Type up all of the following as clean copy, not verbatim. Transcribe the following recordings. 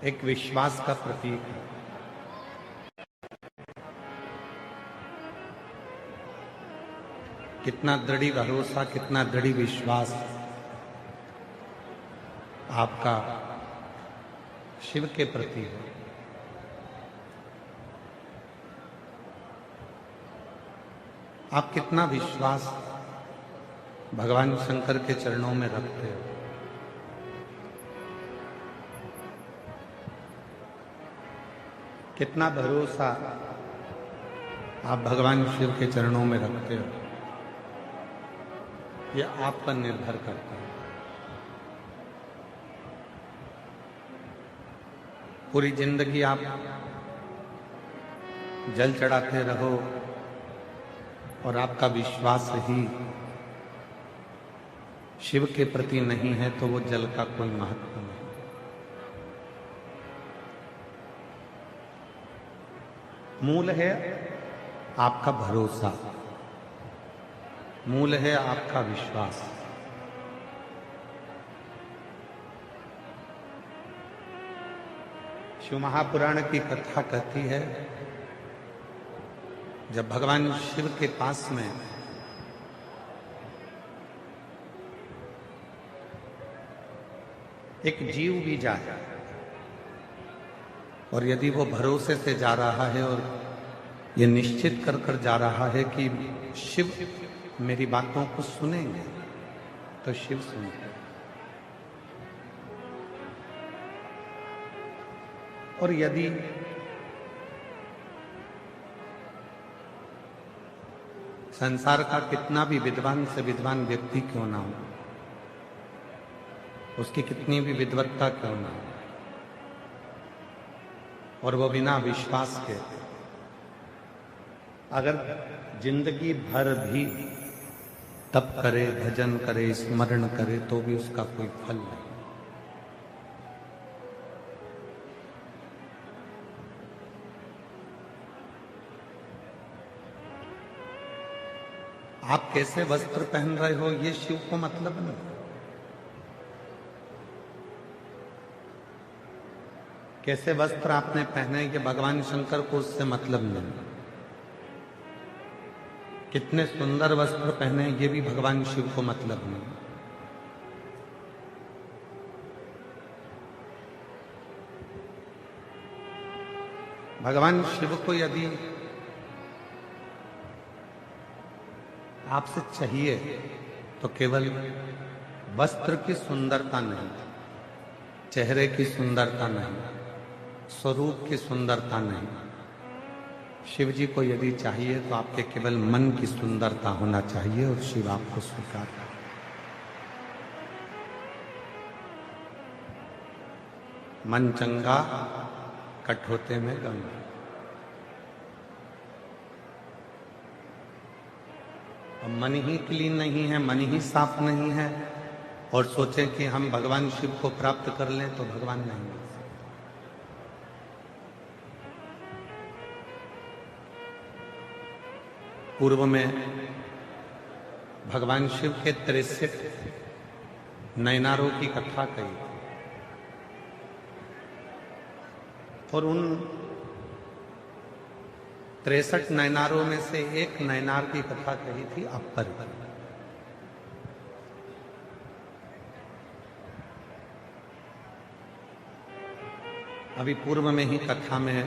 एक विश्वास का प्रतीक है। कितना दृढ़ भरोसा, कितना दृढ़ विश्वास आपका शिव के प्रति है। आप कितना विश्वास भगवान शंकर के चरणों में रखते हो। कितना भरोसा आप भगवान शिव के चरणों में रखते हो, यह आप पर निर्भर करता है। पूरी जिंदगी आप जल चढ़ाते रहो और आपका विश्वास ही शिव के प्रति नहीं है तो वो जल का कोई महत्व नहीं। मूल है आपका भरोसा, मूल है आपका विश्वास। शिव महापुराण की कथा कहती है, जब भगवान शिव के पास में एक जीव भी जाए और यदि वो भरोसे से जा रहा है और ये निश्चित कर कर जा रहा है कि शिव मेरी बातों को सुनेंगे, तो शिव सुनते हैं। और यदि संसार का कितना भी विद्वान से विद्वान व्यक्ति क्यों ना हो, उसकी कितनी भी विद्वत्ता क्यों ना हो, और वो बिना विश्वास के अगर जिंदगी भर भी तप करे, भजन करे, स्मरण करे, तो भी उसका कोई फल नहीं। आप कैसे वस्त्र पहन रहे हो ये शिव को मतलब नहीं। कैसे वस्त्र आपने पहने ये भगवान शंकर को उससे मतलब नहीं। कितने सुंदर वस्त्र पहने ये भी भगवान शिव को मतलब नहीं। भगवान शिव को यदि आपसे चाहिए तो केवल वस्त्र की सुंदरता नहीं, चेहरे की सुंदरता नहीं, स्वरूप की सुंदरता नहीं। शिव जी को यदि चाहिए तो आपके केवल मन की सुंदरता होना चाहिए और शिव आपको स्वीकार करे। मन चंगा कठोते में गंगा। मन ही क्लीन नहीं है, मन ही साफ नहीं है और सोचे कि हम भगवान शिव को प्राप्त कर लें तो भगवान नहीं मिल सकते। पूर्व में भगवान शिव के 63 नयनारों की कथा कही और उन 63 नयनारों में से एक नयनार की कथा कही थी अपर। अभी पूर्व में ही कथा में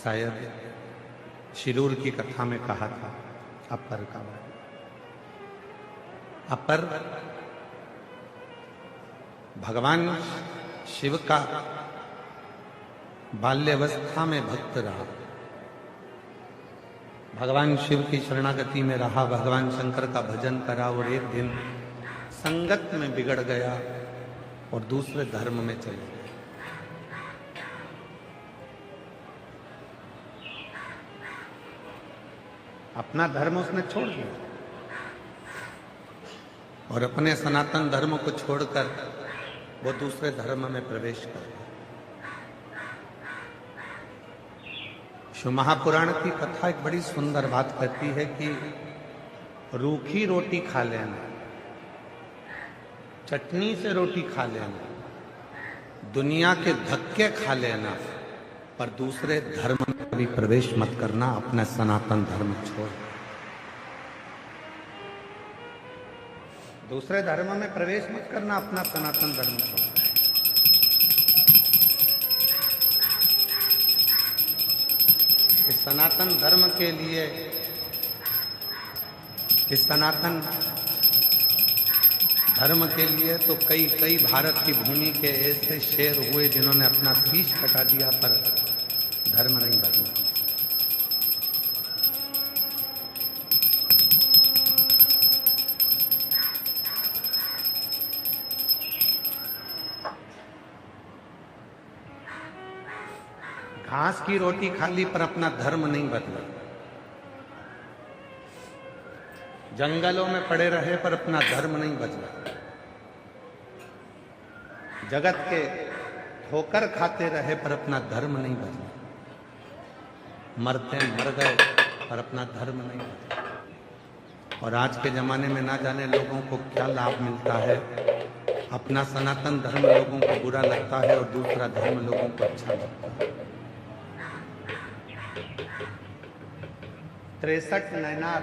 शायद शिरूर की कथा में कहा था अपर का। अपर भगवान शिव का बाल्यावस्था में भक्त रहा, भगवान शिव की शरणागति में रहा, भगवान शंकर का भजन करा और एक दिन संगत में बिगड़ गया और दूसरे धर्म में चले गया। अपना धर्म उसने छोड़ दिया और अपने सनातन धर्म को छोड़कर वो दूसरे धर्म में प्रवेश कर गया। शिव महापुराण की कथा एक बड़ी सुंदर बात कहती है कि रूखी रोटी खा लेना, चटनी से रोटी खा लेना, दुनिया के धक्के खा लेना, पर दूसरे धर्म में कभी प्रवेश मत करना, अपना सनातन धर्म छोड़। दूसरे धर्म में प्रवेश मत करना, अपना सनातन धर्म छोड़। इस सनातन धर्म के लिए, इस सनातन धर्म के लिए तो कई कई भारत की भूमि के ऐसे शेर हुए जिन्होंने अपना शीश कटा दिया, पर धर्म नहीं बदला। घास की रोटी खा ली पर अपना धर्म नहीं बदला। जंगलों में पड़े रहे पर अपना धर्म नहीं बदला। जगत के ठोकर खाते रहे पर अपना धर्म नहीं बदला। मरते मर गए पर अपना धर्म नहीं बदला। और आज के जमाने में ना जाने लोगों को क्या लाभ मिलता है। अपना सनातन धर्म लोगों को बुरा लगता है और दूसरा धर्म लोगों को अच्छा लगता है। 63 नैनार,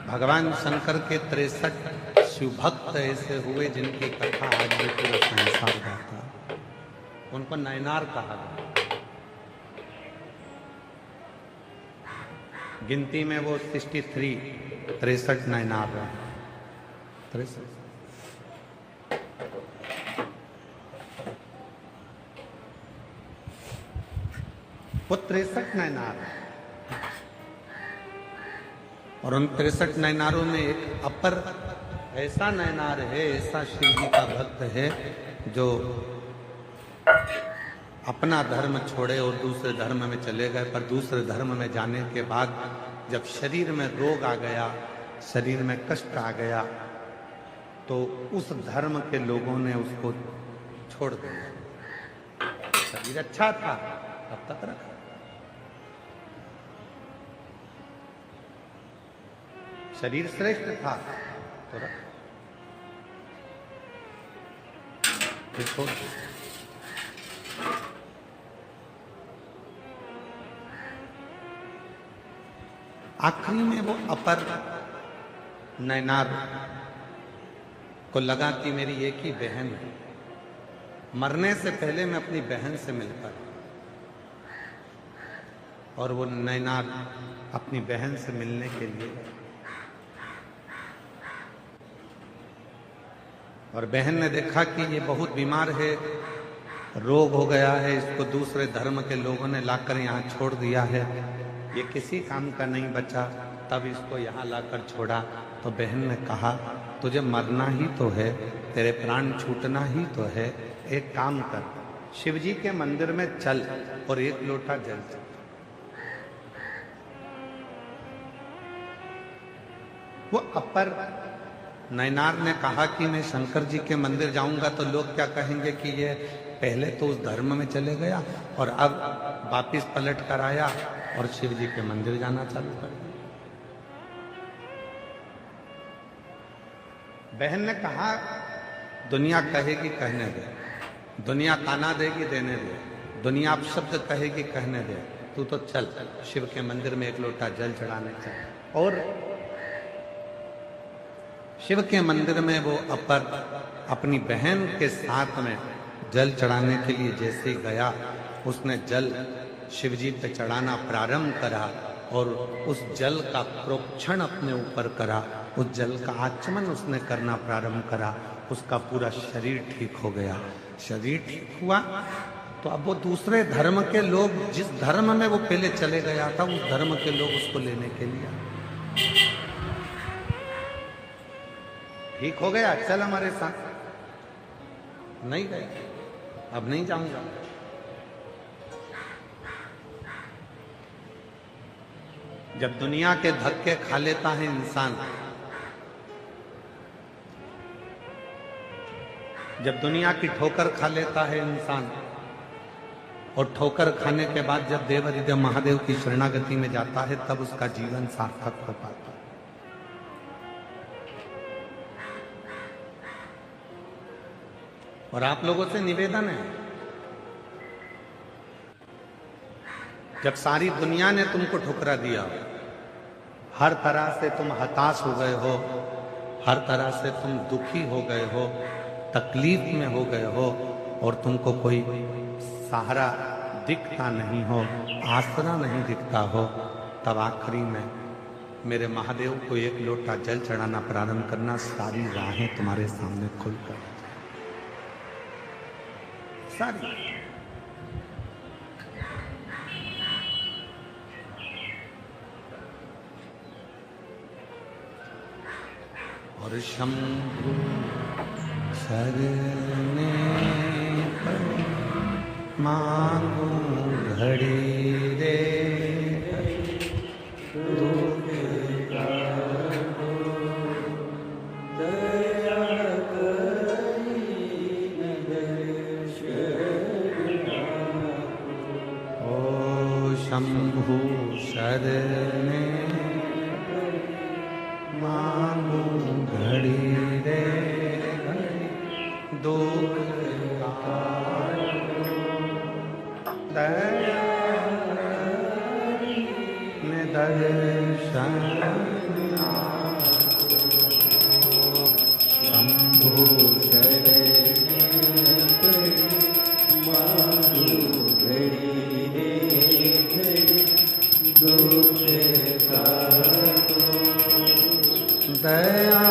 भगवान शंकर के 63 शिव भक्त ऐसे हुए जिनकी कथा आज भी पूरा संसार गाता। उनको नैनार कहा गया। गिनती में वो 63 नैनार है। 63 वो 63 नैनार है। और उन 63 नैनारों में एक अपर ऐसा नैनार है, ऐसा शिव जी का भक्त है जो अपना धर्म छोड़े और दूसरे धर्म में चले गए। पर दूसरे धर्म में जाने के बाद जब शरीर में रोग आ गया, शरीर में कष्ट आ गया, तो उस धर्म के लोगों ने उसको छोड़ दिया। शरीर अच्छा था तब तक रखा। शरीर श्रेष्ठ था तो रखा, फिर छोड़ दिया। आखिरी में वो अपर नैनार को लगा कि मेरी एक ही बहन है, मरने से पहले मैं अपनी बहन से मिलकर, और वो नैनार अपनी बहन से मिलने के लिए, और बहन ने देखा कि ये बहुत बीमार है, रोग हो गया है, इसको दूसरे धर्म के लोगों ने लाकर यहाँ छोड़ दिया है, ये किसी काम का नहीं बचा। तब इसको यहाँ लाकर छोड़ा। तो बहन ने कहा तुझे मरना ही तो है, तेरे प्राण छूटना ही तो है, एक काम कर, शिव जी के मंदिर में चल और एक लोटा जल चल। वो अपर नैनार ने कहा कि मैं शंकर जी के मंदिर जाऊंगा तो लोग क्या कहेंगे कि ये पहले तो उस धर्म में चले गया और अब वापिस पलट कर आया और शिव जी के मंदिर जाना चालू कर दिया। बहन ने कहा दुनिया कहेगी कहने दे, दुनिया ताना देगी देने दे, दुनिया आप शब्द कहेगी कहने दे, तू तो चल शिव के मंदिर में एक लोटा जल चढ़ाने चल। और शिव के मंदिर में वो अपर अपनी बहन के साथ में जल चढ़ाने के लिए जैसे ही गया, उसने जल शिव जी पे चढ़ाना प्रारंभ करा और उस जल का प्रोक्षण अपने ऊपर करा, उस जल का आचमन उसने करना प्रारंभ करा, उसका पूरा शरीर ठीक हो गया। शरीर ठीक हुआ तो अब वो दूसरे धर्म के लोग, जिस धर्म में वो पहले चले गया था, उस धर्म के लोग उसको लेने के लिए ठीक हो गया, चल हमारे साथ। नहीं गया, अब नहीं जाऊंगा। जब दुनिया के धक्के खा लेता है इंसान, जब दुनिया की ठोकर खा लेता है इंसान, और ठोकर खाने के बाद जब देवहृदय महादेव की शरणागति में जाता है, तब उसका जीवन सार्थक हो पाता है। और आप लोगों से निवेदन है, जब सारी दुनिया ने तुमको ठुकरा दिया, हर तरह से तुम हताश हो गए हो, हर तरह से तुम दुखी हो गए हो, तकलीफ में हो गए हो, और तुमको कोई सहारा दिखता नहीं हो, आसरा नहीं दिखता हो, तब आखिरी में मेरे महादेव को एक लोटा जल चढ़ाना प्रारंभ करना, सारी राहें तुम्हारे सामने खुलकर सारी। और शंभु शरणे मांगू घड़ी रे शंभु शरणे मांगू घड़ी रे दुख दया दर्शन शंभु शरणे मांगू घड़ी रे दुख दया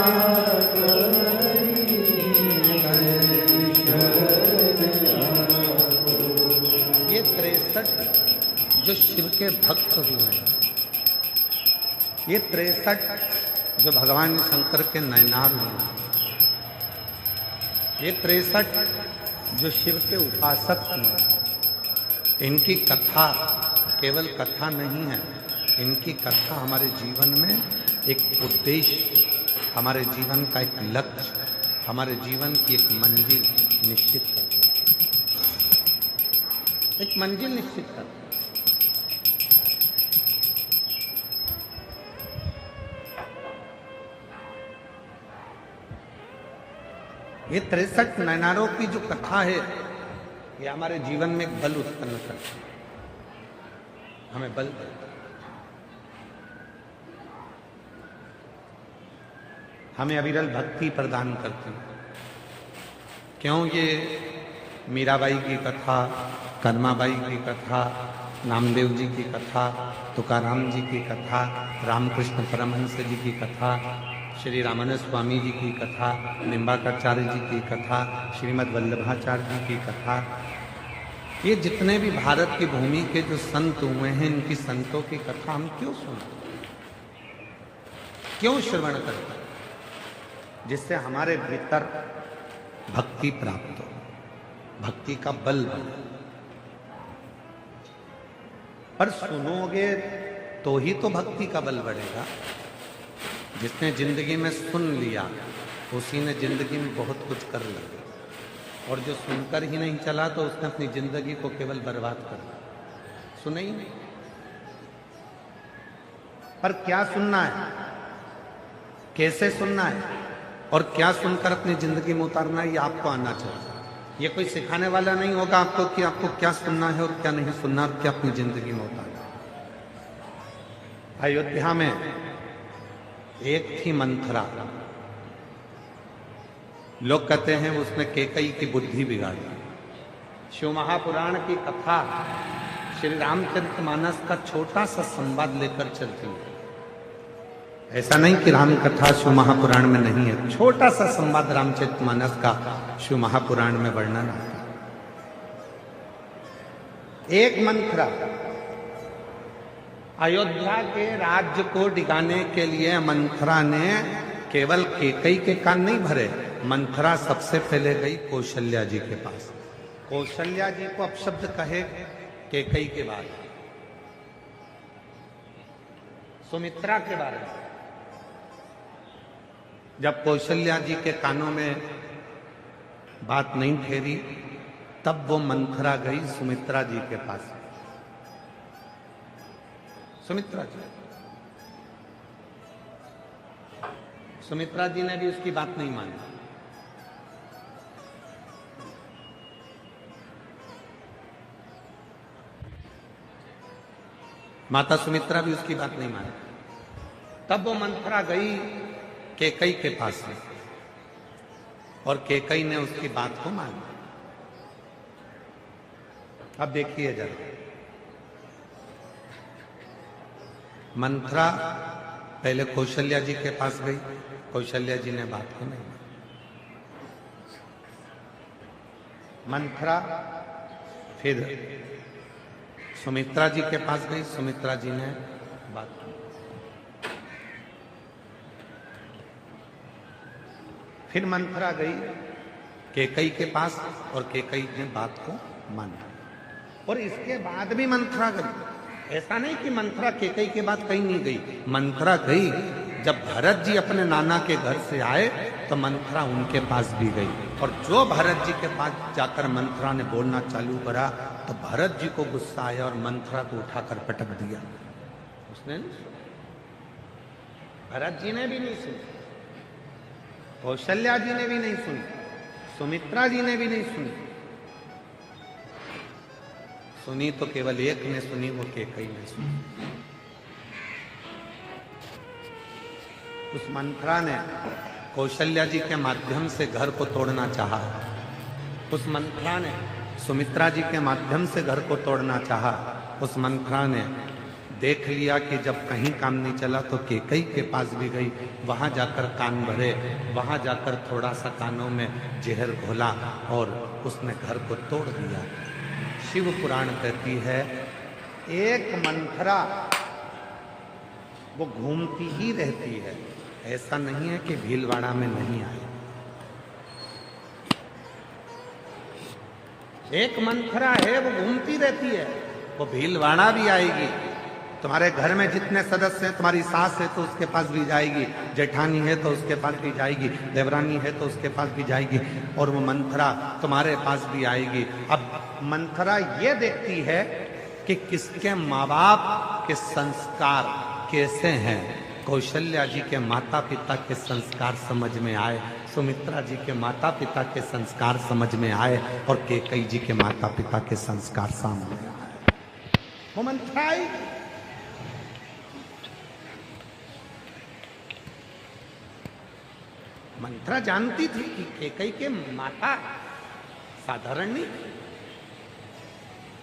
ये 63 जो शिव के भक्त हुए हैं, ये 63 जो भगवान शंकर के नयनार हुए हैं, ये 63 जो शिव के उपासक हुए, इनकी कथा केवल कथा नहीं है, इनकी कथा हमारे जीवन में एक उद्देश्य, हमारे जीवन का एक लक्ष्य, हमारे जीवन की एक मंजिल निश्चित करती है, एक मंजिल निश्चित करती है। ये 63 नयनारों की जो कथा है, ये हमारे जीवन में एक बल उत्पन्न करती है, हमें बल देती है, हमें अविरल भक्ति प्रदान करते हैं। क्यों? ये मीराबाई की कथा, कदमाबाई की कथा, नामदेव जी की कथा, तुकाराम जी की कथा, रामकृष्ण परमहंस जी की कथा, श्री रामानंद स्वामी जी की कथा, निम्बाकाचार्य जी की कथा, श्रीमद् वल्लभाचार्य जी की कथा, ये जितने भी भारत की भूमि के जो संत हुए हैं, इनकी संतों की कथा हम क्यों सुनते, क्यों श्रवण करते, जिससे हमारे भीतर भक्ति प्राप्त हो, भक्ति का बल बने। पर सुनोगे तो ही तो भक्ति का बल बढ़ेगा। जिसने जिंदगी में सुन लिया, उसी ने जिंदगी में बहुत कुछ कर लिया, और जो सुनकर ही नहीं चला तो उसने अपनी जिंदगी को केवल बर्बाद कर दिया, सुने ही नहीं। पर क्या सुनना है, कैसे सुनना है, और क्या सुनकर अपनी जिंदगी में उतारना है, ये आपको आना चाहिए। ये कोई सिखाने वाला नहीं होगा आपको कि आपको क्या सुनना है और क्या नहीं सुनना, और क्या अपनी जिंदगी में उतारना। अयोध्या में एक थी मंथरा, लोग कहते हैं उसने कैकेयी की बुद्धि बिगाड़ी। शिव महापुराण की कथा श्री रामचरितमानस का छोटा सा संवाद लेकर चलती है। ऐसा नहीं कि राम कथा शिव महापुराण में नहीं है, छोटा सा संवाद रामचरितमानस का शिव महापुराण में वर्णन आता है। एक मंथरा अयोध्या के राज्य को डिगाने के लिए मंथरा ने केवल कैकेयी के कान नहीं भरे, मंथरा सबसे पहले गई कौशल्या जी के पास। कौशल्या जी को अपशब्द कहे कैकेयी के बाद, सुमित्रा के बारे में। जब कौशल्या जी के कानों में बात नहीं ठहरी, तब वो मंथरा गई सुमित्रा जी के पास। सुमित्रा जी ने भी उसकी बात नहीं मानी। माता सुमित्रा भी उसकी बात नहीं मानी। तब वो मंथरा गई कैकई के पास में और कैकई ने उसकी बात को माना। अब देखिए जरा, मंथरा पहले कौशल्या जी के पास गई, कौशल्या जी ने बात को नहीं मानी। मंथरा फिर सुमित्रा जी के पास गई, सुमित्रा जी ने बात की। फिर मंथरा गई कैकई के पास और कैकई ने बात को माना। और इसके बाद भी मंथरा गई, ऐसा नहीं कि मंथरा कैकई के बाद कहीं नहीं गई। मंथरा गई, जब भरत जी अपने नाना के घर से आए तो मंथरा उनके पास भी गई। और जो भरत जी के पास जाकर मंथरा ने बोलना चालू करा तो भरत जी को गुस्सा आया और मंथरा को उठाकर पटक दिया। उसने नहीं सुना, भरत जी ने भी नहीं सुनी, कौशल्या जी ने भी नहीं सुनी, सुमित्रा जी ने भी नहीं सुनी। सुनी तो केवल एक ने सुनी, वो कैकई ने सुनी। उस मंथरा ने कौशल्या जी के माध्यम से घर को तोड़ना चाहा। उस मंथरा ने सुमित्रा जी के माध्यम से घर को तोड़ना चाहा। उस मंथरा ने देख लिया कि जब कहीं काम नहीं चला तो कैकई के पास भी गई, वहां जाकर कान भरे, वहां जाकर थोड़ा सा कानों में जहर घोला और उसने घर को तोड़ दिया। शिव पुराण कहती है एक मंथरा वो घूमती ही रहती है, ऐसा नहीं है कि भीलवाड़ा में नहीं आई। एक मंथरा है वो घूमती रहती है, वो भीलवाड़ा भी आएगी। तुम्हारे घर में जितने सदस्य हैं, तुम्हारी सास है तो उसके पास भी जाएगी, जेठानी है तो उसके पास भी जाएगी, देवरानी है तो उसके पास भी जाएगी, और वो मंथरा तुम्हारे पास भी आएगी। अब मंथरा ये देखती है कि किसके माँ बाप के संस्कार कैसे हैं। कौशल्या जी के माता पिता के संस्कार समझ में आए, सुमित्रा जी के माता पिता के संस्कार समझ में आए, और कैकई जी के माता पिता के संस्कार सामने आए। वो मंथरा आई, मंथरा जानती थी कि कैकई के माता साधारण नहीं।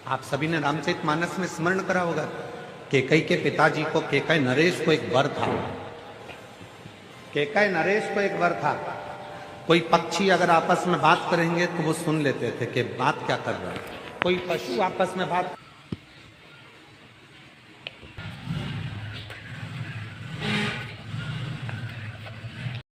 आप सभी ने रामचरितमानस में स्मरण करा होगा, कैकई के पिताजी को, कैकई नरेश को एक वर था। कैकई नरेश को एक वर था, कोई पक्षी अगर आपस में बात करेंगे तो वो सुन लेते थे कि बात क्या कर रहा है। कोई पशु आपस में बात